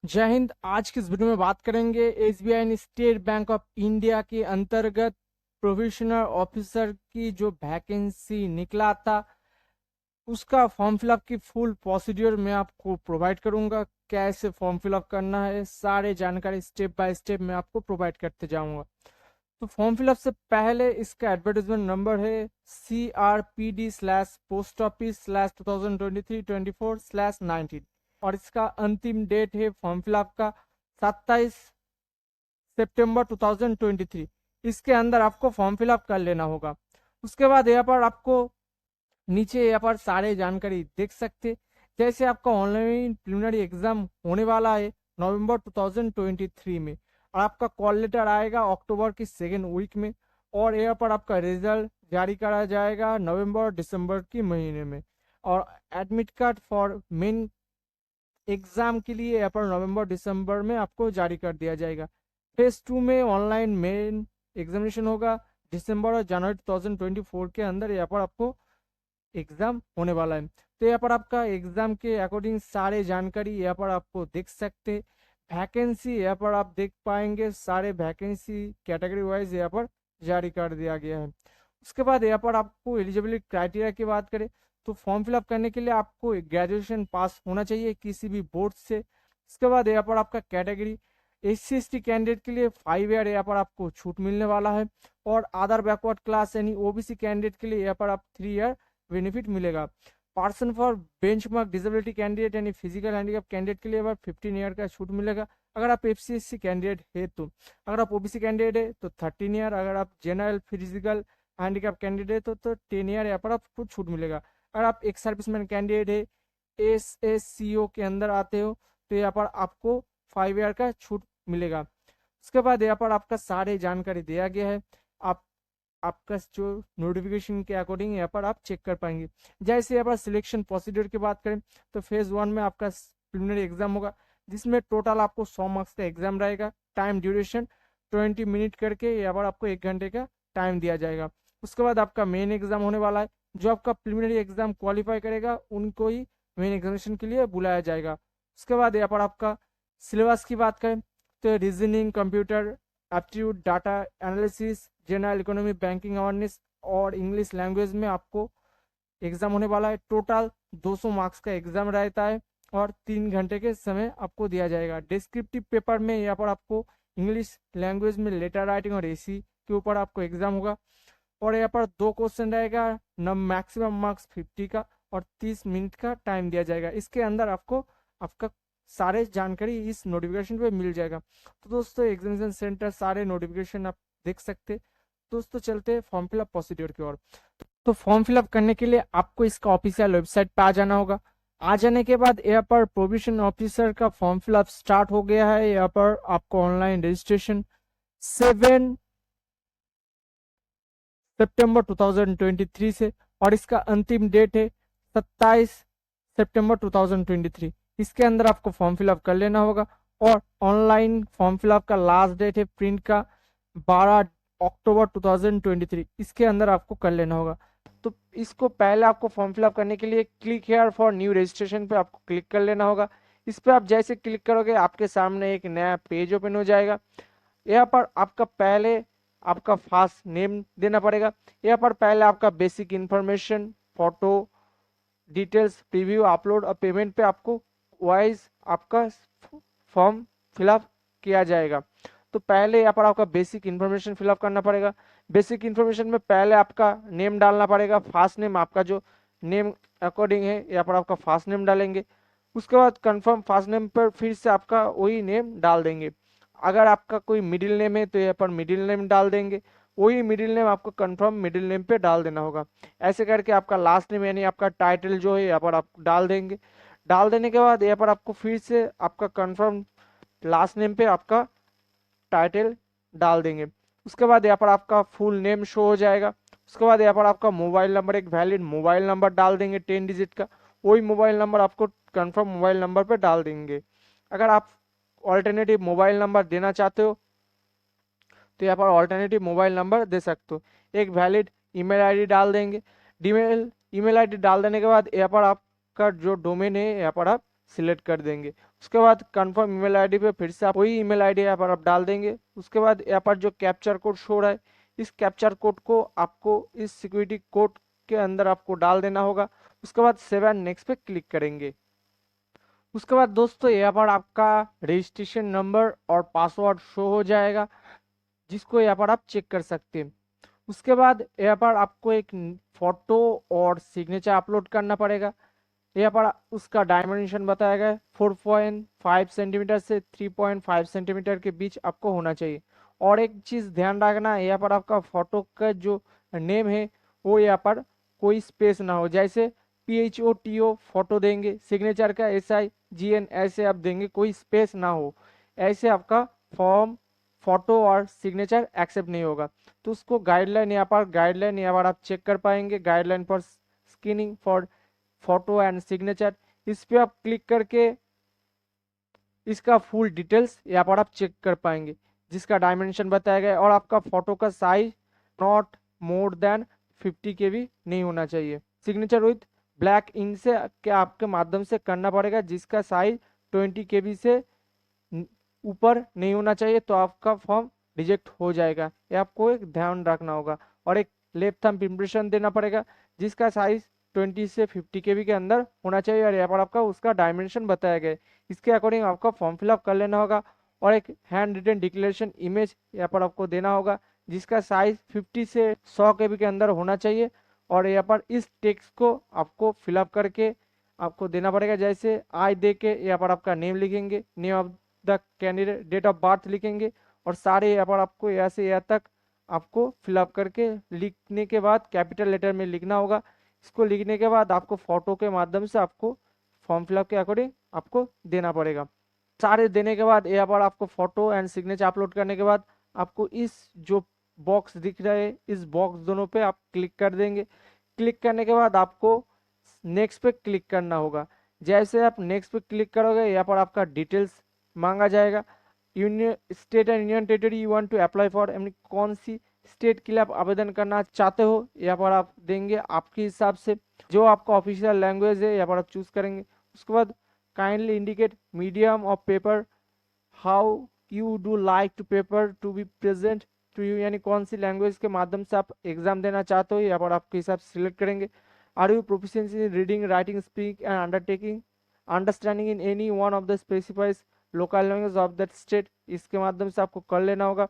जय हिंद। आज की इस वीडियो में बात करेंगे एसबीआई ने स्टेट बैंक ऑफ इंडिया के अंतर्गत प्रोविजनल ऑफिसर की जो वैकेंसी निकला था उसका फॉर्म फिलअप की फुल प्रोसीड्यूर मैं आपको प्रोवाइड करूंगा। कैसे फॉर्म फिलअप करना है सारे जानकारी स्टेप बाय स्टेप मैं आपको प्रोवाइड करते जाऊंगा। तो फॉर्म फिलअप से पहले इसका एडवर्टाइजमेंट नंबर है CRPD/post office/2023-24/19 और इसका अंतिम डेट है फॉर्म फिलअप का 27 सितंबर 2023। इसके अंदर आपको फॉर्म फिलअप कर लेना होगा। उसके बाद यहाँ पर आपको नीचे यहाँ पर सारे जानकारी देख सकते। जैसे आपका ऑनलाइन प्रिलिमिनरी एग्जाम होने वाला है नवंबर 2023 में और आपका कॉल लेटर आएगा अक्टूबर की सेकेंड वीक में और यहाँ पर आपका रिजल्ट जारी करा जाएगा नवंबर दिसंबर की महीने में और admit card for main exam के लिए यहाँ पर नवंबर दिसंबर में आपको जारी कर दिया जाएगा। फेज 2 में ऑनलाइन मेन एग्जामिनेशन होगा दिसंबर और जनवरी 2024 के अंदर। यहाँ पर आपको एग्जाम होने वाला है। तो यहाँ पर आपका एग्जाम के अकॉर्डिंग सारे जानकारी यहाँ पर आपको देख सकते। वैकेंसी यहाँ पर आप देख पाएंगे सारे वैकेंसी कैटेगरी वाइज यहाँ पर जारी कर दिया गया है। उसके बाद यहाँ पर आपको एलिजिबिलिटी क्राइटेरिया की बात करें तो फॉर्म फिलअप करने के लिए आपको ग्रेजुएशन पास होना चाहिए किसी भी बोर्ड से। उसके बाद यहाँ पर आपका कैटेगरी SC/ST कैंडिडेट के लिए 5 ईयर यहाँ पर आपको छूट मिलने वाला है और अदर बैकवर्ड क्लास यानी OBC कैंडिडेट के लिए यहाँ पर आप 3 ईयर बेनिफिट मिलेगा। Person for benchmark disability candidate यानी फिजिकल हैंडीकैप कैंडिडेट के लिए अब 15 ईयर का छूट मिलेगा अगर आप FCSC कैंडिडेट है तो। अगर आप OBC कैंडिडेट है तो 13 ईयर। अगर आप जनरल फिजिकल हैंडीकैप कैंडिडेट हो तो 10 ईयर यहाँ पर आपको छूट मिलेगा। अगर आप एक सर्विसमैन कैंडिडेट है SSCO के अंदर आते हो तो यहाँ पर आपको 5 ईयर का छूट मिलेगा। उसके बाद यहाँ पर आपका सारे जानकारी दिया गया है। आप आपका जो नोटिफिकेशन के अकॉर्डिंग यहाँ पर आप चेक कर पाएंगे। जैसे यहाँ पर सिलेक्शन प्रोसीड्यूर की बात करें तो फेज 1 में आपका प्रिलिमिनरी एग्जाम होगा जिसमें टोटल आपको 100 मार्क्स का एग्जाम रहेगा। टाइम ड्यूरेशन 20 मिनट करके यहाँ पर आपको 1 घंटे का टाइम दिया जाएगा। उसके बाद आपका मेन एग्जाम होने वाला है। जो आपका प्रिलिमिनरी एग्जाम क्वालिफाई करेगा उनको ही मेन एग्जामिनेशन के लिए बुलाया जाएगा। उसके बाद यहाँ पर आपका सिलेबस की बात करें तो reasoning, computer aptitude, data analysis, general economy, banking awareness और इंग्लिश लैंग्वेज में आपको एग्जाम होने वाला है। टोटल 200 मार्क्स का एग्जाम रहता है और 3 घंटे के समय आपको दिया जाएगा। डिस्क्रिप्टिव पेपर में यहाँ पर आपको इंग्लिश लैंग्वेज में लेटर राइटिंग और AC के ऊपर आपको एग्जाम होगा और यहाँ पर 2 क्वेश्चन रहेगा न मैक्सिमम मार्क्स 50 का और 30 मिनट का टाइम दिया जाएगा। इसके अंदर आपको आपका सारे जानकारी इस नोटिफिकेशन पे मिल जाएगा। तो दोस्तों एग्जामिनेशन सेंटर सारे नोटिफिकेशन आप देख सकते। दोस्तों चलते हैं फॉर्म फिलअप प्रोसीड्यूर की ओर। तो फॉर्म फिलअप करने के लिए आपको इसका ऑफिशियल वेबसाइट पे आ जाना होगा। आ जाने के बाद यहाँ पर प्रोविजन ऑफिसर का फॉर्म फिलअप स्टार्ट हो गया है। यहाँ पर आपको ऑनलाइन रजिस्ट्रेशन 7 सितंबर 2023 से और इसका अंतिम डेट है 27 सितंबर 2023। इसके अंदर आपको फॉर्म फिलअप कर लेना होगा और ऑनलाइन फॉर्म फिलअप का लास्ट डेट है प्रिंट का 12 अक्टूबर 2023। इसके अंदर आपको कर लेना होगा। तो इसको पहले आपको फॉर्म फिलअप करने के लिए click here for new registration पे आपको क्लिक कर लेना होगा। इस पे आप जैसे क्लिक करोगे आपके सामने एक नया पेज ओपन हो जाएगा। यहाँ पर आपका पहले आपका फास्ट नेम देना पड़ेगा। यहाँ पर पहले आपका basic information, photo details, preview, upload और पेमेंट पे आपको वाइज आपका फॉर्म फिलअप किया जाएगा। तो पहले यहाँ पर आपका बेसिक इन्फॉर्मेशन फिलअप करना पड़ेगा। बेसिक इन्फॉर्मेशन में पहले आपका नेम डालना पड़ेगा। फास्ट नेम आपका जो नेम अकॉर्डिंग है यहाँ पर आपका फास्ट नेम डालेंगे। उसके बाद कंफर्म फास्ट नेम पर फिर से आपका वही नेम डाल देंगे। अगर आपका कोई मिडिल नेम है तो यहाँ पर मिडिल नेम डाल देंगे। वही मिडिल नेम आपको कंफर्म मिडिल नेम पे डाल देना होगा। ऐसे करके आपका लास्ट नेम यानी आपका टाइटल जो है यहाँ पर आप डाल देंगे। डाल देने के बाद यहाँ पर आपको फिर से आपका कंफर्म लास्ट नेम पे आपका टाइटल डाल देंगे। उसके बाद यहाँ पर आपका फुल नेम शो हो जाएगा। उसके बाद यहाँ पर आपका मोबाइल नंबर, एक वैलिड मोबाइल नंबर डाल देंगे 10 डिजिट का। वही मोबाइल नंबर आपको कंफर्म मोबाइल नंबर पे डाल देंगे। अगर आप ऑल्टरनेटिव मोबाइल नंबर देना चाहते हो तो यहाँ पर ऑल्टरनेटिव मोबाइल नंबर दे सकते हो। एक वैलिड ईमेल आईडी डाल देंगे। ईमेल आईडी डाल देने के बाद यहाँ पर आपका जो डोमेन है यहाँ पर आप सिलेक्ट कर देंगे। उसके बाद कंफर्म ईमेल आईडी पे फिर से आप वही ईमेल आईडी यहाँ पर आप डाल देंगे। उसके बाद यहाँ पर जो कैप्चर कोड शो रहा है, इस कैप्चर कोड को आपको इस सिक्योरिटी कोड के अंदर आपको डाल देना होगा। उसके बाद सेव एंड नेक्स्ट पे क्लिक करेंगे। उसके बाद दोस्तों यहाँ पर आपका रजिस्ट्रेशन नंबर और पासवर्ड शो हो जाएगा, जिसको यहाँ पर आप चेक कर सकते हैं। उसके बाद यहाँ पर आपको एक फोटो और सिग्नेचर अपलोड करना पड़ेगा। यहाँ पर उसका डायमेंशन बताया गया है 4.5 सेंटीमीटर से 3.5 सेंटीमीटर के बीच आपको होना चाहिए। और एक चीज़ ध्यान रखना है, यहाँ पर आपका फोटो का जो नेम है वो यहाँ पर कोई स्पेस ना हो, जैसे PHOTO फोटो देंगे, सिग्नेचर का SIGN ऐसे आप देंगे, कोई स्पेस ना हो, ऐसे आपका फॉर्म फोटो और सिग्नेचर एक्सेप्ट नहीं होगा। तो उसको गाइडलाइन यहाँ पर आप चेक कर पाएंगे, guideline for scanning for photo and signature. इस पे आप क्लिक करके इसका फुल डिटेल्स यहाँ पर आप चेक कर पाएंगे, जिसका डायमेंशन बताया गया है। और आपका फोटो का size not more than 50 KB नहीं होना चाहिए। सिग्नेचर विथ ब्लैक इंक से क्या आपके माध्यम से करना पड़ेगा, जिसका साइज 20 KB से ऊपर नहीं होना चाहिए, तो आपका फॉर्म रिजेक्ट हो जाएगा। ये आपको एक ध्यान रखना होगा। और एक लेफ्ट थंब इम्प्रेशन देना पड़ेगा, जिसका साइज 20 से 50 KB के अंदर होना चाहिए। और यहाँ पर आपका उसका डायमेंशन बताया गया है, इसके अकॉर्डिंग आपका फॉर्म फिलअप कर लेना होगा। और एक हैंड रिटन डिक्लेरेशन इमेज यहाँ पर आपको देना होगा, जिसका साइज 50 से 100 KB के अंदर होना चाहिए। और यहाँ पर इस टेक्स्ट को आपको फिलअप करके आपको देना पड़ेगा, जैसे आई दे के यहाँ पर आपका नेम लिखेंगे, name of the candidate, date of birth लिखेंगे, और सारे यहाँ पर आपको यहाँ से यहाँ तक आपको फिलअप करके लिखने के बाद कैपिटल लेटर में लिखना होगा। इसको लिखने के बाद आपको फोटो के माध्यम से आपको फॉर्म फिलअप के अकॉर्डिंग आपको देना पड़ेगा। सारे देने के बाद यहाँ पर आपको फोटो एंड सिग्नेचर अपलोड करने के बाद आपको इस जो बॉक्स दिख रहा है, इस बॉक्स दोनों पे आप क्लिक कर देंगे। क्लिक करने के बाद आपको नेक्स्ट पे क्लिक करना होगा। जैसे आप नेक्स्ट पे क्लिक करोगे, यहाँ पर आपका डिटेल्स मांगा जाएगा। Union state and union territory you want to apply for, यानी कौन सी स्टेट के लिए आप आवेदन करना चाहते हो, यहाँ पर आप देंगे आपके हिसाब से। जो आपका ऑफिशियल लैंग्वेज है यहाँ पर आप चूज करेंगे। उसके बाद kindly indicate medium of paper how you do like to paper to be present to you, यानी कौन सी लैंग्वेज के माध्यम से आप एग्जाम देना चाहते हो, यहाँ पर आपके हिसाब से सिलेक्ट करेंगे। Are you proficiency in reading writing speak and undertaking understanding in any one of the specifies local language of that state, इसके माध्यम से आपको कर लेना होगा।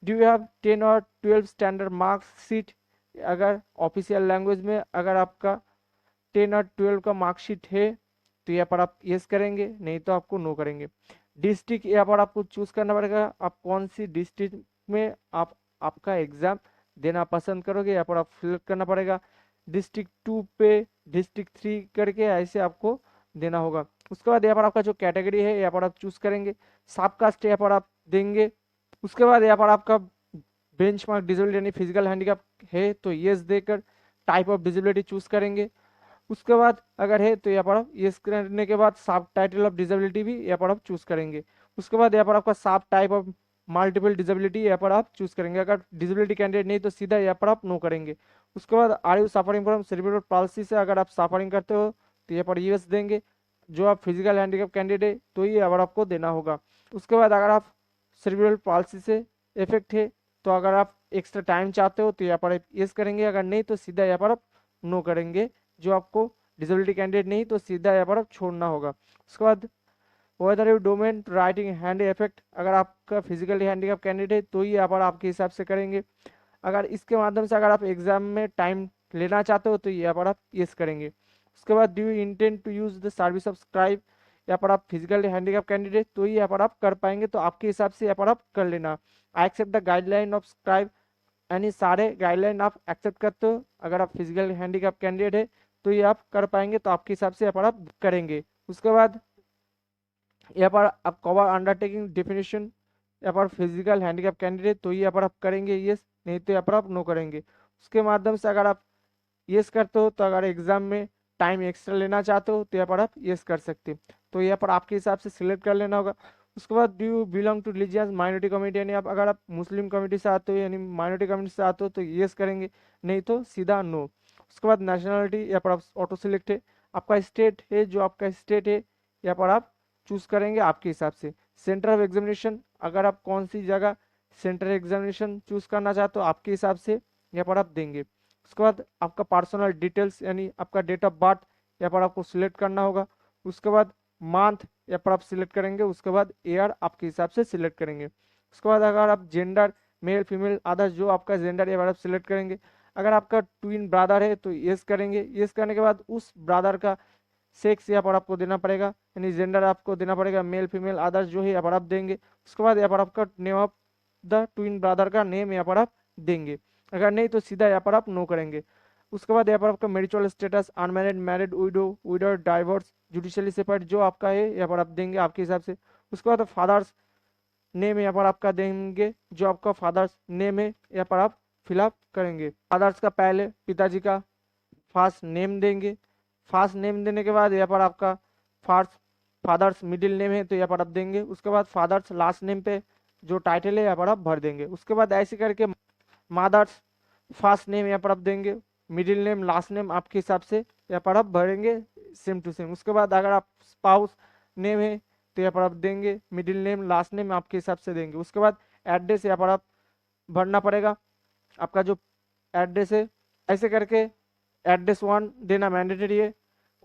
डू यू हैव 10 और 12 स्टैंडर्ड मार्क्स शीट, अगर ऑफिशियल लैंग्वेज में अगर आपका 10 और 12 का मार्कशीट है तो यहाँ पर आप यस करेंगे, नहीं तो आपको नो करेंगे। डिस्ट्रिक्ट यहाँ पर आपको चूज करना पड़ेगा, आप कौन सी डिस्ट्रिक्ट में आप आपका एग्जाम देना पसंद करोगे, यहाँ पर आप फिल करना पड़ेगा। डिस्ट्रिक्ट 2 पे डिस्ट्रिक्ट 3 करके ऐसे आपको देना होगा। उसके बाद यहाँ पर आपका जो कैटेगरी है यहाँ पर आप चूज करेंगे, सबकास्ट यहाँ पर आप देंगे। उसके बाद यहाँ पर आपका बेंचमार्क डिसेबिलिटी यानी फिजिकल हैंडीकैप है तो यस देकर टाइप ऑफ डिसेबिलिटी चूज करेंगे। उसके बाद अगर है तो यहाँ पर आप यस करने के बाद सब टाइटल ऑफ डिसेबिलिटी भी यहाँ पर आप चूज करेंगे। उसके बाद यहाँ पर आपका सब टाइप ऑफ मल्टीपल डिसेबिलिटी यहाँ पर आप चूज करेंगे। अगर डिसेबिलिटी कैंडिडेट नहीं तो सीधा यहाँ पर आप नो करेंगे। उसके बाद are you suffering from cerebral palsy से, अगर आप सफरिंग करते हो तो यहाँ पर यस देंगे। जो आप फिजिकल हैंडीकैप कैंडिडेट है तो ये यहाँ पर आपको देना होगा। उसके बाद अगर आप सेरिब्रल पाल्सी से इफेक्ट है तो अगर आप एक्स्ट्रा टाइम चाहते हो तो यहाँ पर यस करेंगे, अगर नहीं तो सीधा यहाँ पर आप नो करेंगे। जो आपको डिसेबिलिटी कैंडिडेट नहीं तो सीधा यहाँ पर आप छोड़ना होगा। उसके बाद whether you domain writing hand effect, अगर आपका फिजिकली हैंडीकैप कैंडिडेट है तो ही यहाँ पर आपके हिसाब से करेंगे। अगर इसके माध्यम से अगर आप एग्जाम में टाइम लेना चाहते हो तो यहाँ पर आप यस करेंगे। उसके बाद do you intend to use the service of scribe, यहाँ पर आप फिजिकली हैंडीकैप कैंडिडेट तो ही यहाँ पर आप कर पाएंगे, तो आपके हिसाब से यहाँ पर आप कर लेना। I accept the guideline of scribe, यानी सारे गाइडलाइन आप एक्सेप्ट करते हो। अगर आप फिजिकल हैंडीकैप कैंडिडेट है तो ये आप कर पाएंगे, तो आपके हिसाब से यहाँ पर आप करेंगे। उसके बाद यहाँ पर आप कवर अंडरटेकिंग डेफिनेशन, यहाँ पर फिजिकल हैंडीकैप कैंडिडेट तो यहाँ पर आप करेंगे यस, नहीं तो यहाँ पर आप नो करेंगे। उसके माध्यम से अगर आप यस करते हो तो अगर एग्जाम में टाइम एक्स्ट्रा लेना चाहते हो तो यहाँ पर आप यस कर सकते हो, तो यहाँ पर आपके हिसाब से सिलेक्ट कर लेना होगा। उसके बाद do you belong to religious minority community, यानी आप अगर आप मुस्लिम कम्युनिटी से आते हो यानी माइनॉरिटी कम्युनिटी से आते हो तो यस करेंगे, नहीं तो सीधा नो। उसके बाद नेशनलिटी यहाँ पर आप ऑटो सिलेक्ट है, आपका स्टेट है जो आपका स्टेट है यहाँ पर आप चूज करेंगे आपके हिसाब से। सेंटर ऑफ एग्जामिनेशन, अगर आप कौन सी जगह सेंटर एग्जामिनेशन चूज करना चाहते हो आपके हिसाब से यहाँ पर आप देंगे। उसके बाद आपका पर्सनल डिटेल्स यानी आपका डेट ऑफ बर्थ यहाँ पर आपको सिलेक्ट करना होगा। उसके बाद मंथ यहाँ पर आप सिलेक्ट करेंगे। उसके बाद ईयर आपके हिसाब से सिलेक्ट करेंगे। उसके बाद अगर आप जेंडर मेल फीमेल अदर्स जो आपका जेंडर यहाँ पर आप सिलेक्ट करेंगे। अगर आपका ट्विन ब्रदर है तो यस करेंगे। यस करने के बाद उस ब्रदर का सेक्स यहाँ पर आपको देना पड़ेगा यानी जेंडर आपको देना पड़ेगा, मेल फीमेल अदर्स जो है यहाँ पर आप देंगे। उसके बाद यहाँ पर आपका name of the twin brother का नेम यहाँ पर आप देंगे। अगर नहीं तो सीधा यहाँ पर आप नो करेंगे। उसके बाद यहाँ पर आपका marital status unmarried, married, window, divorce, judicially separate जो आपका है यहाँ पर आप देंगे आपके हिसाब से। उसके बाद फादर्स नेम यहाँ पर आपका देंगे, जो आपका फादर्स नेम है यहाँ पर आप फिलअप करेंगे। फादर्स का पहले पिताजी का फर्स्ट नेम देंगे। फर्स्ट नेम देने के बाद यहाँ पर आपका फर्स्ट फादर्स मिडिल नेम है तो यहाँ पर आप देंगे। उसके बाद फादर्स लास्ट नेम पे जो टाइटल है यहाँ पर आप भर देंगे। उसके बाद ऐसे करके मदर्स फर्स्ट नेम यहाँ पर आप देंगे, मिडिल नेम लास्ट नेम आपके हिसाब से यहाँ पर आप भरेंगे सेम टू सेम। उसके बाद अगर आप स्पाउस नेम है तो यहाँ पर आप देंगे, मिडिल नेम लास्ट नेम आपके हिसाब से देंगे। उसके बाद एड्रेस यहाँ पर आप भरना पड़ेगा आपका जो एड्रेस है। ऐसे करके एड्रेस 1 देना मैंडेटरी है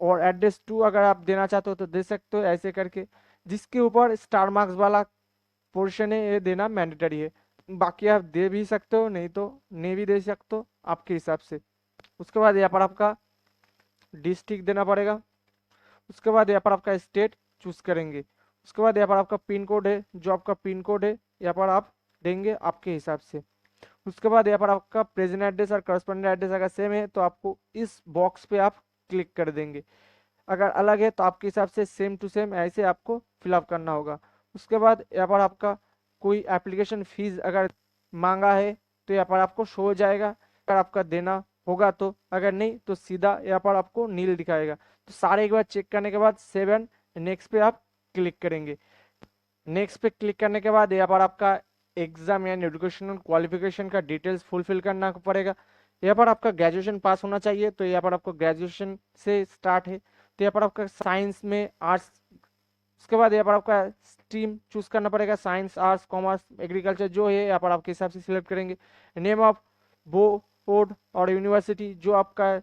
और एड्रेस 2 अगर आप देना चाहते हो तो दे सकते हो। ऐसे करके जिसके ऊपर स्टार मार्क्स वाला पोर्शन है ये देना मैंडेटरी है। बाकी आप दे भी सकते हो, नहीं तो नहीं भी दे सकते हो आपके हिसाब से। उसके बाद यहाँ पर आपका डिस्ट्रिक्ट देना पड़ेगा। उसके बाद यहाँ पर आपका स्टेट चूज करेंगे। उसके बाद यहाँ पर आपका पिन कोड है, जो आपका पिन कोड है यहाँ पर आप देंगे आपके हिसाब से। उसके बाद यहाँ पर आपका प्रेजेंट एड्रेस और करस्पॉन्डेंट एड्रेस अगर सेम है तो आपको इस बॉक्स पे आप क्लिक कर देंगे। अगर अलग है तो आपके हिसाब से सेम टू सेम ऐसे आपको फिलअप करना होगा। उसके बाद यहाँ पर आपका कोई एप्लीकेशन फीस अगर मांगा है तो यहाँ पर आपको शो हो जाएगा अगर आपका देना होगा तो, अगर नहीं तो सीधा यहाँ पर आपको नील दिखाएगा। तो सारे एक बार चेक करने के बाद 7 नेक्स्ट पे आप क्लिक करेंगे। नेक्स्ट पे क्लिक करने के बाद यहाँ पर आपका एग्जाम यानी एजुकेशनल क्वालिफिकेशन का डिटेल्स फुलफिल करना पड़ेगा। यहाँ पर आपका ग्रेजुएशन पास होना चाहिए तो यहाँ पर आपको ग्रेजुएशन से स्टार्ट है तो यहाँ पर आपका साइंस में आर्ट्स। उसके बाद यहाँ पर आपका स्ट्रीम चूज करना पड़ेगा, साइंस आर्ट्स कॉमर्स एग्रीकल्चर जो है यहाँ पर आपके हिसाब से सिलेक्ट करेंगे। नेम ऑफ बोर्ड और यूनिवर्सिटी जो आपका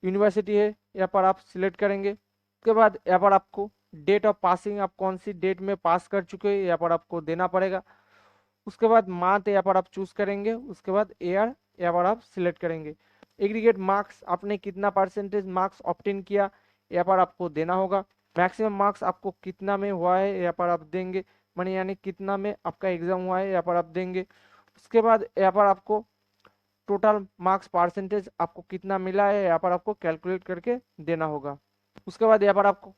यूनिवर्सिटी है यहाँ पर आप सिलेक्ट करेंगे। उसके बाद यहाँ पर आपको डेट ऑफ पासिंग, आप कौन सी डेट में पास कर चुके हैं यहाँ पर आपको देना पड़ेगा। उसके बाद मंथ यहाँ पर आप चूज करेंगे। उसके बाद ईयर यहाँ पर आप सिलेक्ट करेंगे। एग्रीगेट मार्क्स आपने कितना परसेंटेज मार्क्स ऑब्टेन किया यहाँ पर आपको देना होगा। मैक्सिमम मार्क्स आपको कितना में हुआ है यहाँ पर आप देंगे, माने यानी कितना में आपका एग्जाम हुआ है यहाँ पर आप देंगे। उसके बाद यहाँ पर आपको टोटल मार्क्स परसेंटेज आपको कितना मिला है यहाँ पर आपको कैलकुलेट करके देना होगा। उसके बाद यहाँ पर आपको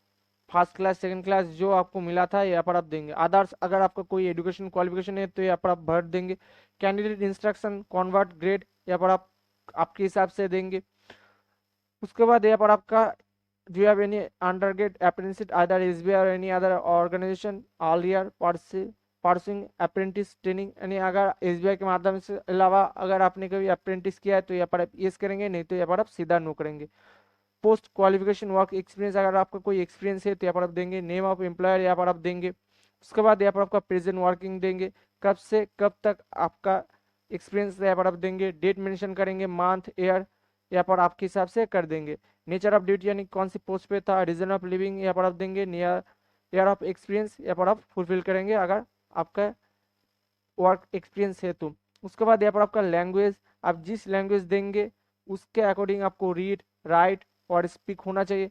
फर्स्ट क्लास सेकंड क्लास जो आपको मिला था यहाँ पर आप देंगे। अदर्स अगर आपका कोई एजुकेशन क्वालिफिकेशन है तो यहाँ पर आप भर देंगे। कैंडिडेट इंस्ट्रक्शन कन्वर्ट ग्रेड यहाँ पर आप आपके हिसाब से देंगे। उसके बाद यहाँ पर आपका do you have any undergrad apprenticeship either SBI or any other organization all year pursuing apprentice training, यानी अगर SBI के माध्यम से अलावा अगर आपने कभी अप्रेंटिस किया है तो यहाँ पर आप यस करेंगे, नहीं तो यहाँ पर आप सीधा नो करेंगे। पोस्ट क्वालिफिकेशन वर्क एक्सपीरियंस अगर आपका कोई एक्सपीरियंस है तो यहाँ पर आप देंगे। नेम ऑफ एम्प्लॉयर यहाँ पर आप देंगे। उसके बाद यहाँ पर आपका प्रेजेंट वर्किंग देंगे, कब से कब तक आपका एक्सपीरियंस यहाँ पर आप देंगे। डेट मेंशन करेंगे, मंथ ईयर यहाँ पर आपके हिसाब से कर देंगे। नेचर ऑफ ड्यूटी यानी कौन सी पोस्ट पे था, रीजन ऑफ लिविंग यहाँ पर आप देंगे। ईयर ऑफ एक्सपीरियंस यहाँ पर आप फुलफिल करेंगे अगर आपका वर्क एक्सपीरियंस है तो। उसके बाद यहाँ पर आपका लैंग्वेज, आप जिस लैंग्वेज देंगे उसके अकॉर्डिंग आपको रीड राइट और स्पीक होना चाहिए।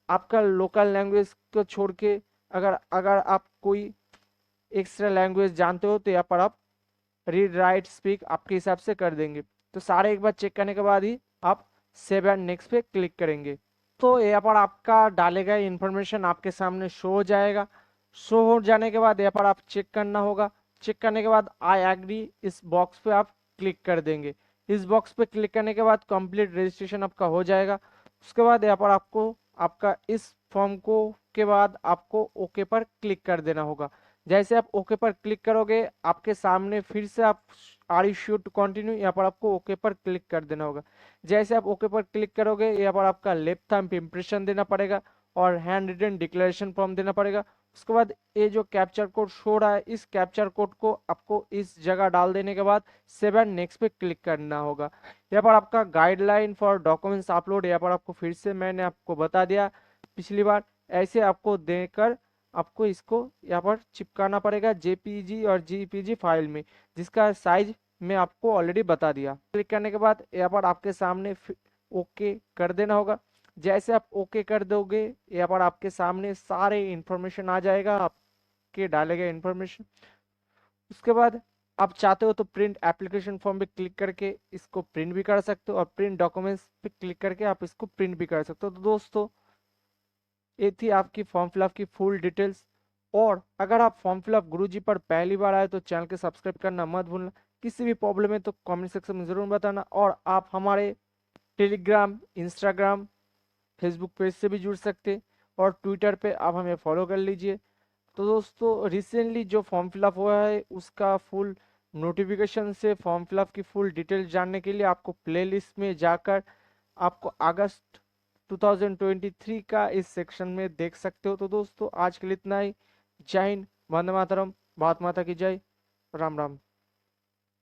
आपका लोकल लैंग्वेज को छोड़ के अगर अगर आप कोई एक्स्ट्रा लैंग्वेज जानते हो तो यहाँ पर आप रीड राइट स्पीक आपके हिसाब से कर देंगे। तो सारे एक बार चेक करने के बाद ही आप सेव एंड नेक्स्ट पे क्लिक करेंगे। तो यहाँ पर आपका डाले गए इन्फॉर्मेशन आपके सामने शो हो जाएगा। शो हो जाने के बाद यहाँ पर आप चेक करना होगा। चेक करने के बाद आई एग्री इस बॉक्स पे आप क्लिक कर देंगे। इस बॉक्स पे क्लिक करने के बाद कंप्लीट रजिस्ट्रेशन आपका हो जाएगा। उसके बाद यहाँ पर आपको आपका इस फॉर्म को के बाद आपको ओके पर क्लिक कर देना होगा। जैसे आप ओके पर क्लिक करोगे आपके सामने फिर से आप are you sure to continue यहाँ पर आपको ओके पर क्लिक कर देना होगा। जैसे आप ओके पर क्लिक करोगे यहाँ पर आपका लेफ्ट थंब इम्प्रेशन देना पड़ेगा और हैंड रिटन डिक्लेरेशन फॉर्म देना पड़ेगा। उसके बाद ये जो कैप्चर कोड शो रहा है, इस कैप्चर कोड को आपको इस जगह डाल देने के बाद सेव एंड नेक्स्ट पे क्लिक करना होगा। यहाँ पर आपका गाइडलाइन फॉर डॉक्यूमेंट्स अपलोड, यहाँ पर आपको फिर से मैंने आपको बता दिया पिछली बार, ऐसे आपको देकर आपको इसको यहाँ पर चिपकाना पड़ेगा जेपीजी और जीपीजी फाइल में, जिसका साइज मैं आपको ऑलरेडी बता दिया। क्लिक करने के बाद यहाँ पर आपके सामने ओके कर देना होगा। जैसे आप ओके कर दोगे यहाँ पर आपके सामने सारे इंफॉर्मेशन आ जाएगा, आपके डाले गए इंफॉर्मेशन। उसके बाद आप चाहते हो तो प्रिंट एप्लीकेशन फॉर्म पे क्लिक करके इसको प्रिंट भी कर सकते हो, और प्रिंट डॉक्यूमेंट्स पे क्लिक करके आप इसको प्रिंट भी कर सकते हो। तो दोस्तों ये थी आपकी फॉर्म फिलअप की फुल डिटेल्स। और अगर आप फॉर्म फिलअप गुरुजी पर पहली बार आए तो चैनल के सब्सक्राइब करना मत भूलना। किसी भी प्रॉब्लम है तो कमेंट सेक्शन में ज़रूर बताना, और आप हमारे टेलीग्राम, इंस्टाग्राम, फेसबुक पेज से भी जुड़ सकते, और ट्विटर पे आप हमें फॉलो कर लीजिए। तो दोस्तों रिसेंटली जो फॉर्म फिलअप हुआ है उसका फुल नोटिफिकेशन से फॉर्म फिलअप की फुल डिटेल जानने के लिए आपको प्लेलिस्ट में जाकर आपको अगस्त 2023 का इस सेक्शन में देख सकते हो। तो दोस्तों आज के लिए इतना ही। जय हिंद, वंदे मातरम, भारत माता की जय, राम राम।